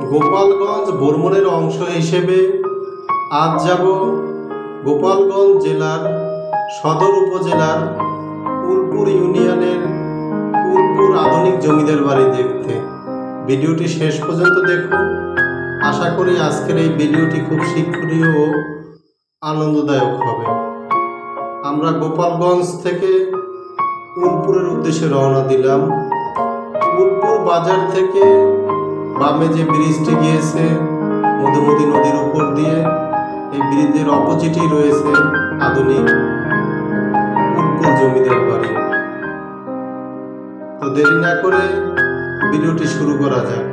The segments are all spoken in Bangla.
গোপালগঞ্জ ভ্রমণের অংশ হিসেবে আজ যাব গোপালগঞ্জ জেলার সদর উপজেলার উলপুর ইউনিয়নের উলপুর আধুনিক জমিদার বাড়ি দেখতে। ভিডিওটি শেষ পর্যন্ত দেখুন। আশা করি আজকের এই ভিডিওটি খুব শিক্ষণীয় ও আনন্দদায়ক হবে। আমরা গোপালগঞ্জ থেকে উলপুরের উদ্দেশ্যে রওনা দিলাম। উলপুর বাজার থেকে বামে যে ব্রিজটি গিয়েছে মধুমতি নদীর উপর দিয়ে, এই ব্রিজের অপোজিটই রয়েছে আধুনিক উলপুর জমিদার বাড়ি। তো দেরি না করে ভিডিওটি শুরু করা যাক।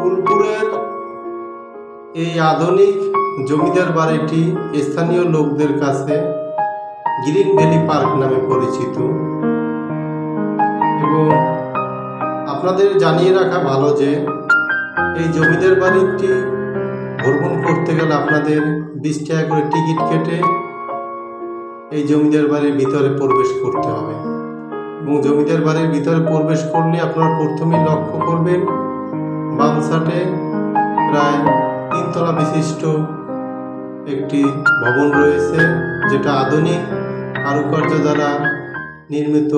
উলপুরের এই আধুনিক জমিদার বাড়িটি স্থানীয় লোকদের কাছে গ্রিন ভ্যালি পার্ক নামে পরিচিত। এবং আপনাদের জানিয়ে রাখা ভালো যে এই জমিদার বাড়িটি ভ্রমণ করতে গেলে আপনাদের 20 টাকা করে টিকিট কেটে এই জমিদার বাড়ির ভিতরে প্রবেশ করতে হবে। এবং জমিদার বাড়ির ভিতরে প্রবেশ করলে আপনারা প্রথমেই লক্ষ্য করবেন বাম সাইডে প্রায় 3 তলা বিশিষ্ট একটি ভবন রয়েছে, যেটা আধুনিক কারুকার্য দ্বারা নির্মিত,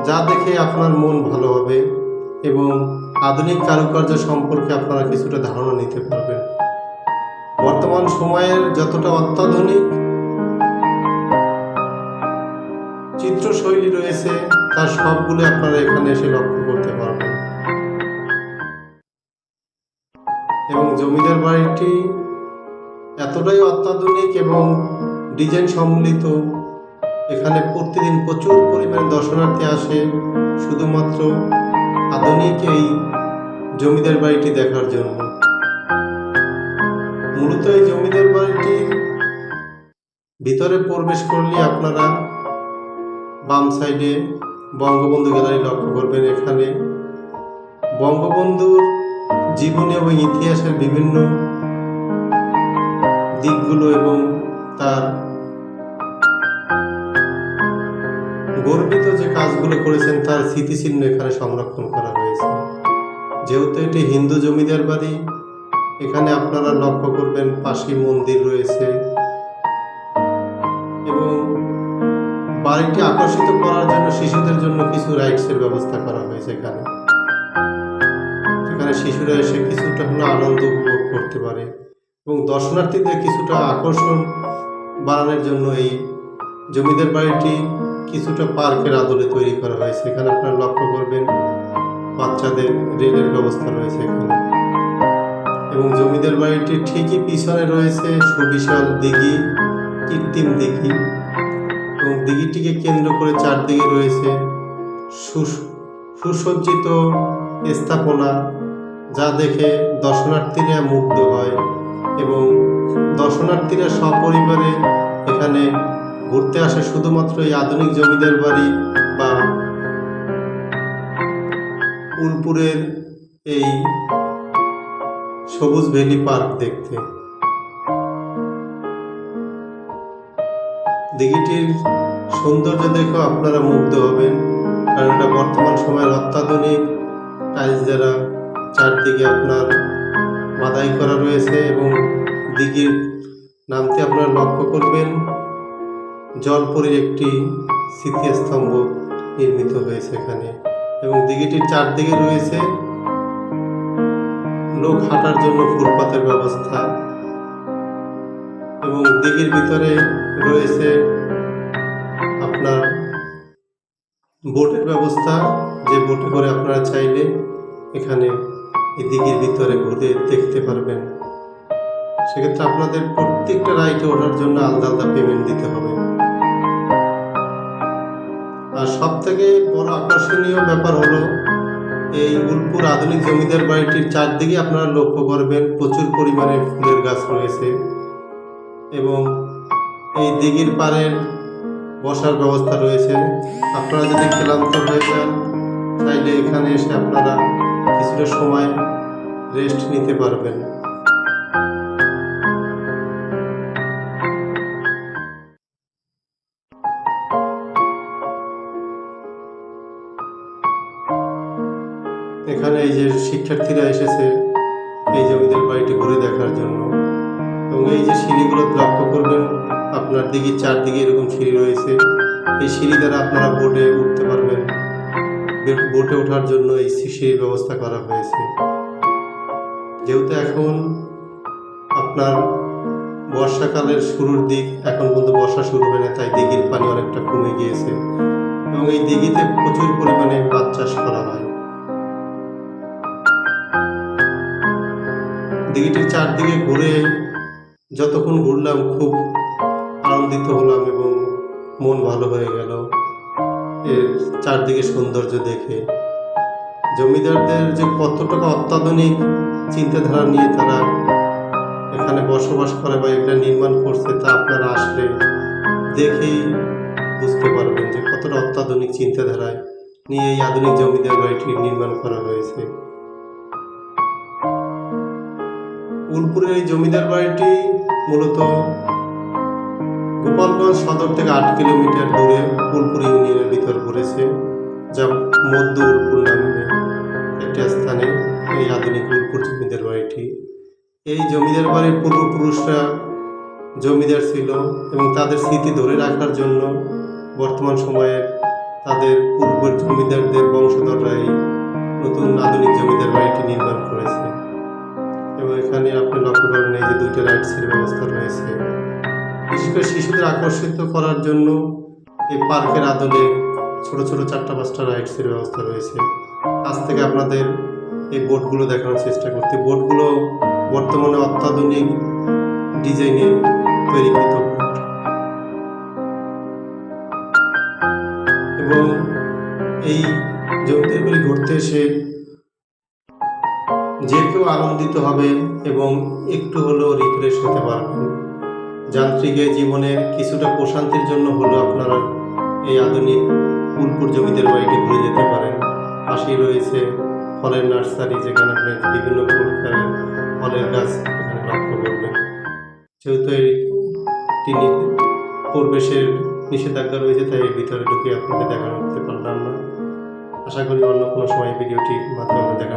যা দেখে আপনার মন ভালো হবে এবং আধুনিক কারুকার্য সম্পর্কে আপনারা কিছুটা ধারণা নিতে পারবেন। বর্তমান সময়ের যতটা অত্যাধুনিক চিত্রশৈলী রয়েছে তার সবগুলো আপনারা এখানে এসে লক্ষ্য করতে পারবেন। এবং জমিদার বাড়িটি এতটাই অত্যাধুনিক এবং ডিজাইন সম্মিলিত, এখানে প্রতিদিন প্রচুর পরিমাণে দর্শনার্থী আসে শুধুমাত্র আধুনিক এই জমিদার বাড়িটি দেখার জন্য। মূলত এই জমিদার বাড়িটির ভিতরে প্রবেশ করলে আপনারা বাম সাইডে বঙ্গবন্ধু গ্যালারি লক্ষ্য করবেন। এখানে বঙ্গবন্ধুর জীবনী এবং ইতিহাসের বিভিন্ন দিকগুলো এবং তার গর্বিত যে কাজগুলো করেছেন তার স্মৃতিচিহ্ন এখানে সংরক্ষণ করা হয়েছে। যেহেতু এটি হিন্দু জমিদার বাড়ি, এখানে আপনারা লক্ষ্য করবেন পাশেই মন্দির রয়েছে। এবং বাড়িটি আকর্ষিত করার জন্য শিশুদের জন্য কিছু রাইডসের ব্যবস্থা করা হয়েছে এখানে, যেখানে শিশুরা এসে কিছুটা হলো আনন্দ উপভোগ করতে পারে। এবং দর্শনার্থীদের কিছুটা আকর্ষণ বাড়ানোর জন্য এই জমিদার বাড়িটি কিছুটা পার্কের আদলে তৈরি করা হয়েছে। এখানে আপনারা লক্ষ্য করবেন বাচ্চাদের রেলের ব্যবস্থা রয়েছে এখানে। এবং জমিদার বাড়িটির ঠিকই পিছনে রয়েছে সুবিশাল দিঘি, কৃত্রিম দিঘি। এবং দিঘিটিকে কেন্দ্র করে চারদিকে রয়েছে সুসজ্জিত স্থাপনা, যা দেখে দর্শনার্থীরা মুগ্ধ হয়। এবং দর্শনার্থীরা সপরিবারে এখানে ঘুরতে আসে শুধুমাত্র এই আধুনিক জমিদার বাড়ি বা উলপুরের এই সবুজ ভ্যালি পার্ক দেখতে। দিঘিটির সৌন্দর্য দেখেও আপনারা মুগ্ধ হবেন, কারণ এটা বর্তমান সময়ের অত্যাধুনিক টাইলস দ্বারা চারদিকে আপনার বাধাই করা রয়েছে। এবং দিঘির নামতে আপনারা লক্ষ্য করবেন জলপরীর একটি স্মৃতিস্তম্ভ নির্মিত হয়েছে এখানে। এবং দিঘিটির চারদিকে রয়েছে লোক হাঁটার জন্য ফুটপাতের ব্যবস্থা। এবং দিঘির ভিতরে রয়েছে আপনার বোটের ব্যবস্থা, যে বোটে করে আপনারা চাইলে এখানে এই দিঘির ভিতরে ঘুরে দেখতে পারবেন। সেক্ষেত্রে আপনাদের প্রত্যেকটা রাইডে ওঠার জন্য আলাদা আলাদা পেমেন্ট দিতে হবে। আর সব থেকে বড় আকর্ষণীয় ব্যাপার হলো এই উলপুর আধুনিক জমিদার বাড়িটির চারদিকে আপনারা লক্ষ্য করবেন প্রচুর পরিমাণে ফুলের গাছ রয়েছে। এবং এই দিঘির পাড়ের বসার ব্যবস্থা রয়েছে। আপনারা যদি ক্লান্ত হয়ে যান তাইলে এখানে এসে আপনারা কিছুটা সময় রেস্ট নিতে পারবেন। এই যে শিক্ষার্থীরা এসেছে এই জমিদার বাড়িটি ঘুরে দেখার জন্য। এবং এই যে সিঁড়িগুলো লক্ষ্য করবেন, আপনার দিঘির চারদিকে এরকম সিঁড়ি রয়েছে। এই সিঁড়ি দ্বারা আপনারা বোটে উঠতে পারবেন। বোটে ওঠার জন্য এই সিঁড়ির ব্যবস্থা করা হয়েছে। যেহেতু এখন আপনার বর্ষাকালের শুরুর দিক, এখন পর্যন্ত বর্ষা শুরু হয় না, তাই দিঘির পানি অনেকটা কমে গিয়েছে এবং এই দিঘিতে প্রচুর পরিমাণে মাছ চাষ করা হয়। দিঘিটির চারদিকে ঘুরে যতক্ষণ ঘুরলাম খুব আনন্দিত হলাম এবং মন ভালো হয়ে গেল এর চারদিকে সৌন্দর্য দেখে। জমিদারদের যে কতটা অত্যাধুনিক চিন্তাধারা নিয়ে তারা এখানে বসবাস করে বা এটা নির্মাণ করছে, তা আপনারা আসলে দেখেই বুঝতে পারবেন যে কতটা অত্যাধুনিক চিন্তাধারায় নিয়ে এই আধুনিক জমিদার বাড়িটি নির্মাণ করা হয়েছে। উলপুরের এই জমিদার বাড়িটি মূলত গোপালগঞ্জ সদর থেকে 8 কিলোমিটার দূরে উলপুর ইউনিয়নের ভিতর পড়েছে, যা মধ্য উলপুর নামে একটি স্থানে এই আধুনিক উলপুর জমিদার বাড়িটি। এই জমিদার বাড়ির পূর্বপুরুষরা জমিদার ছিল এবং তাদের স্মৃতি ধরে রাখার জন্য বর্তমান সময়ে তাদের পূর্বের জমিদারদের বংশধররা এই নতুন আধুনিক জমিদার বাড়িটি নির্মাণ করেছে। এবং এখানে আপনি লক্ষ্য করবেন এই যে 2টা রাইডসের ব্যবস্থা রয়েছে। বিশেষ করে শিশুদের আকর্ষিত করার জন্য এই পার্কের আদলে ছোট ছোট 4টা-5টা রাইডসের ব্যবস্থা রয়েছে। কাছ থেকে আপনাদের এই বোটগুলো দেখানোর চেষ্টা করতে। বোটগুলো বর্তমানে অত্যাধুনিক ডিজাইনে তৈরিকৃত বোট এবং এই জমিদার বাড়ি ঘুরতে এসে যে কেউ আনন্দিত হবে এবং একটু হলেও রিফ্রেশ হতে পারবেন। যান্ত্রিক জীবনে কিছুটা প্রশান্তির জন্য হলেও আপনারা এই আধুনিক উলপুর জমিদার বাড়িটি ঘুরে যেতে পারেন। পাশেই রয়েছে ফলের নার্সারি, যেখানে আপনি বিভিন্ন ফলের গাছ এখানে লক্ষ্য করবেন। যেহেতু এটি পরিবেশের নিষেধাজ্ঞা রয়েছে, তাই এর ভিতরে ঢুকে আপনাকে দেখা করতে পারলাম না। আশা করি অন্য কোনো সময় ভিডিওটির মাধ্যমে দেখা